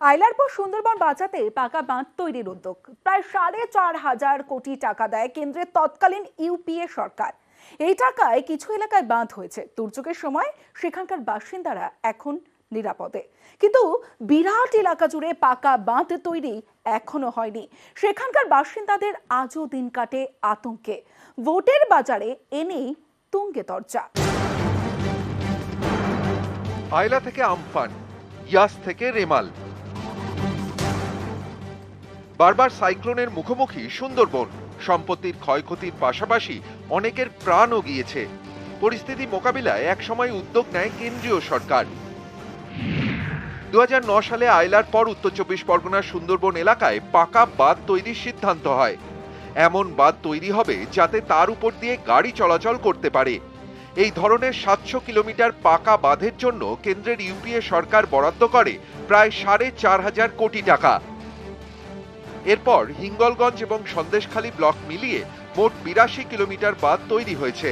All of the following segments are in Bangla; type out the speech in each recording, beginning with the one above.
আইলার পর সুন্দরবন বাঁচাতে পাকা বাঁধ তৈরির উদ্যোগ। প্রায় 4,500 কোটি টাকা দেয় কেন্দ্রের তৎকালীন ইউপিএ সরকার। এই টাকায় কিছু এলাকায় বাঁধ হয়েছে। দুর্যোগের সময় সেখানকার বাসিন্দারা এখন নিরাপদে, কিন্তু বিরাট এলাকা জুড়ে পাকা বাঁধ তৈরি এখনো হয়নি। সেখানকার বাসিন্দাদের আজও দিন কাটে আতঙ্কে। ভোটের বাজারে এনেই তুঙ্গে তরজা। আইলা থেকে আমফান, ইয়াস থেকে রেমাল, বারবার সাইক্লোনের মুখোমুখি সুন্দরবন। সম্পত্তির ক্ষয়ক্ষতির পাশাপাশি অনেকের প্রাণও গিয়েছে। পরিস্থিতি মোকাবিলায় একসময় উদ্যোগ নেয় কেন্দ্রীয় সরকার। 2009 সালে আইলার পর উত্তর 24 পরগনার সুন্দরবন এলাকায় পাকা বাঁধ তৈরির সিদ্ধান্ত হয়। এমন বাঁধ তৈরি হবে যাতে তার উপর দিয়ে গাড়ি চলাচল করতে পারে। এই ধরনের 700 কিলোমিটার পাকা বাঁধের জন্য কেন্দ্রের ইউপিএ সরকার বরাদ্দ করে প্রায় 4,500 কোটি টাকা। এরপর হিঙ্গলগঞ্জ এবং সন্দেশখালী ব্লক মিলিয়ে মোট 82 কিলোমিটার বাঁধ তৈরি হয়েছে।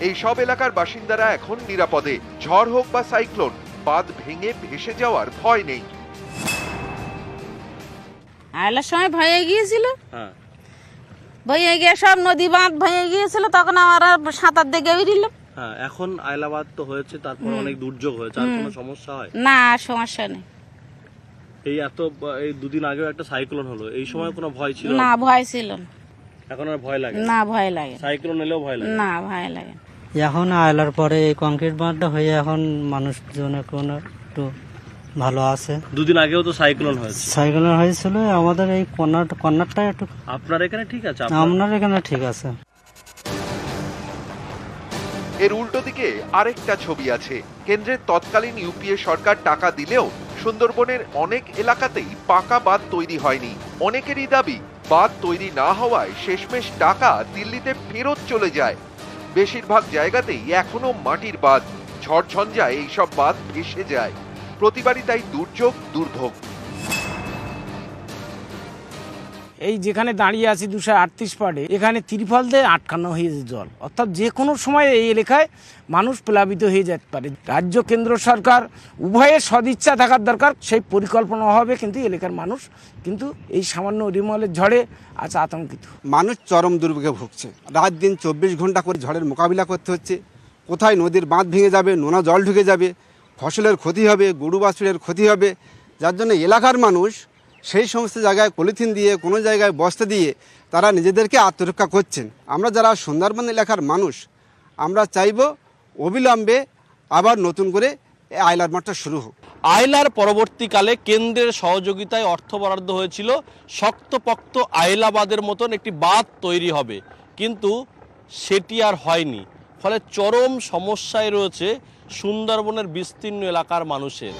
এই সব এলাকার বাসিন্দারা এখন নিরাপদে। ঝড় হোক বা সাইক্লোন, বাঁধ ভেঙে ভেসে যাওয়ার ভয় নেই। আইলার সময় ভয়ে গিয়েছিল, ভয়ে গিয়ে সব নদী বাঁধ ভেঙে গিয়েছিল, তখন আমরা সাঁতার দিয়ে গেছিলাম। হ্যাঁ, এখন আইলাবাদ তো হয়েছে, তারপর অনেক দুর্যোগ হয়েছে, আর কোনো সমস্যা হয় না? সমস্যা নেই। এই দুদিন আগেও একটা সাইক্লোন হলো, এই সময় কোনো ভয় ছিল না? ভয় ছিল না। এখন আর ভয় লাগে না? ভয় লাগে। সাইক্লোন এলেও ভয় লাগে না? ভয় লাগে। এখন আইলার পরে এই কংক্রিট বাঁধটা হয়ে এখন মানুষজন এখন একটু ভালো আছে। দুদিন আগেও তো সাইক্লোন হয়েছে। সাইকেল হয়েছিল আমাদের এই কর্নারটা একটু। আপনার এখানে ঠিক আছে? আপনার এখানে ঠিক আছে। এর উল্টো দিকে আরেকটা ছবি আছে। কেন্দ্রের তৎকালীন ইউপিএ সরকার টাকা দিলেও সুন্দরবনের অনেক এলাকাতেই পাকা বাঁধ তৈরি হয়নি। অনেকেরই দাবি বাঁধ তৈরি না হওয়ায় শেষমেশ টাকা দিল্লিতে ফেরত চলে যায়। বেশিরভাগ জায়গাতেই এখনো মাটির বাঁধ। ঝড়ঝঞ্ঝায় এইসব বাঁধ ভেসে যায়। প্রতিবারই তাই দুর্যোগ, দুর্ভোগ। এই যেখানে দাঁড়িয়ে আছি 238 পাড়ে, এখানে ত্রিপল দিয়ে আটকানো হয়েছে জল। অর্থাৎ যে কোনো সময় এই এলাকায় মানুষ প্লাবিত হয়ে যেতে পারে। রাজ্য কেন্দ্র সরকার উভয়ের সদিচ্ছা থাকার দরকার। সেই পরিকল্পনা হবে, কিন্তু এলাকার মানুষ কিন্তু এই সামান্য রিমলের ঝড়ে আজ আতঙ্কিত। মানুষ চরম দুর্ভোগে ভুগছে। রাত দিন 24 ঘন্টা করে ঝড়ের মোকাবিলা করতে হচ্ছে। কোথায় নদীর বাঁধ ভেঙে যাবে, নোনা জল ঢুকে যাবে, ফসলের ক্ষতি হবে, গরু বাছুরের ক্ষতি হবে। যার জন্য এলাকার মানুষ সেই সমস্ত জায়গায় পলিথিন দিয়ে, কোনো জায়গায় বস্তা দিয়ে তারা নিজেদেরকে আত্মরক্ষা করছেন। আমরা যারা সুন্দরবন এলাকার মানুষ, আমরা চাইব অবিলম্বে আবার নতুন করে আইলার মাঠটা শুরু হোক। আইলার পরবর্তীকালে কেন্দ্রের সহযোগিতায় অর্থ বরাদ্দ হয়েছিল, শক্তপোক্ত আইলাবাদের মতন একটি বাঁধ তৈরি হবে, কিন্তু সেটি আর হয়নি। ফলে চরম সমস্যায় রয়েছে সুন্দরবনের বিস্তীর্ণ এলাকার মানুষের।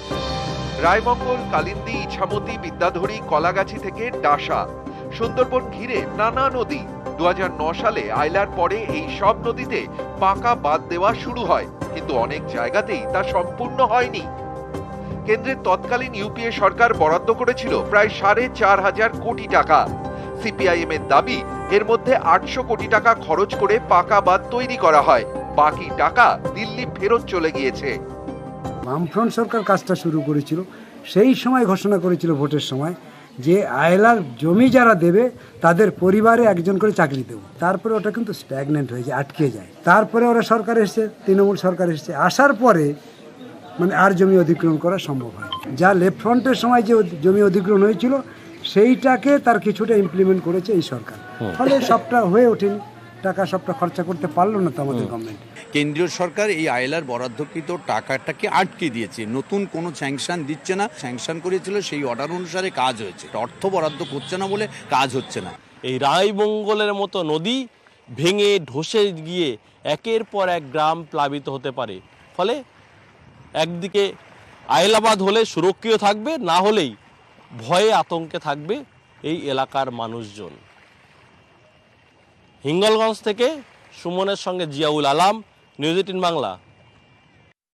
রায়মঙ্গল, কালিন্দী, ইছামতি, বিদ্যাধরী, কলাগাছি থেকে ডাসা, সুন্দরবন ঘিরে নানা নদী। 2009 সালে আইলার পরে এই সব নদীতে পাকা বাঁধ দেওয়া শুরু হয়, কিন্তু অনেক জায়গাতেই তা সম্পূর্ণ হয়নি। কেন্দ্রের তৎকালীন ইউপিএ সরকার বরাদ্দ করেছিল প্রায় 4,500 কোটি টাকা। সিপিআইএম এর দাবি এর মধ্যে 800 কোটি টাকা খরচ করে পাকা বাঁধ তৈরি করা হয়। বাকি টাকা দিল্লি ফেরত চলে গিয়েছে। বামফ্রন্ট সরকার কাজটা শুরু করেছিল, সেই সময় ঘোষণা করেছিল ভোটের সময় যে আইলার জমি যারা দেবে তাদের পরিবারে একজন করে চাকরি দেব। তারপরে ওটা কিন্তু স্ট্যাগনেন্ট হয়ে যায়, আটকে যায়। তারপরে ওরা সরকার এসছে, তৃণমূল সরকার এসছে, আসার পরে মানে আর জমি অধিগ্রহণ করা সম্ভব হয়। যা লেফট ফ্রন্টের সময় যে জমি অধিগ্রহণ হয়েছিল সেইটাকে তার কিছুটা ইমপ্লিমেন্ট করেছে এই সরকার। ফলে সবটা হয়ে ওঠেনি, টাকা সবটা খরচা করতে পারলো না তো আমাদের গভর্নমেন্ট। কেন্দ্রীয় সরকার এই আইলার বরাদ্দকৃত টাকাটাকে আটকে দিয়েছে, নতুন কোনো স্যাংশন দিচ্ছে না। স্যাংশন করেছিল সেই অর্ডার অনুসারে কাজ হয়েছে, অর্থ বরাদ্দ করছে না বলে কাজ হচ্ছে না। এই রায়মঙ্গলের মতো নদী ভেঙে ধসে গিয়ে একের পর এক গ্রাম প্লাবিত হতে পারে। ফলে একদিকে আইলাবাদ হলে সুরক্ষিত থাকবে, না হলেই ভয়ে আতঙ্কে থাকবে এই এলাকার মানুষজন। হিঙ্গলগঞ্জ থেকে সুমনের সঙ্গে জিয়াউল আলাম, নিউজ 18 বাংলা।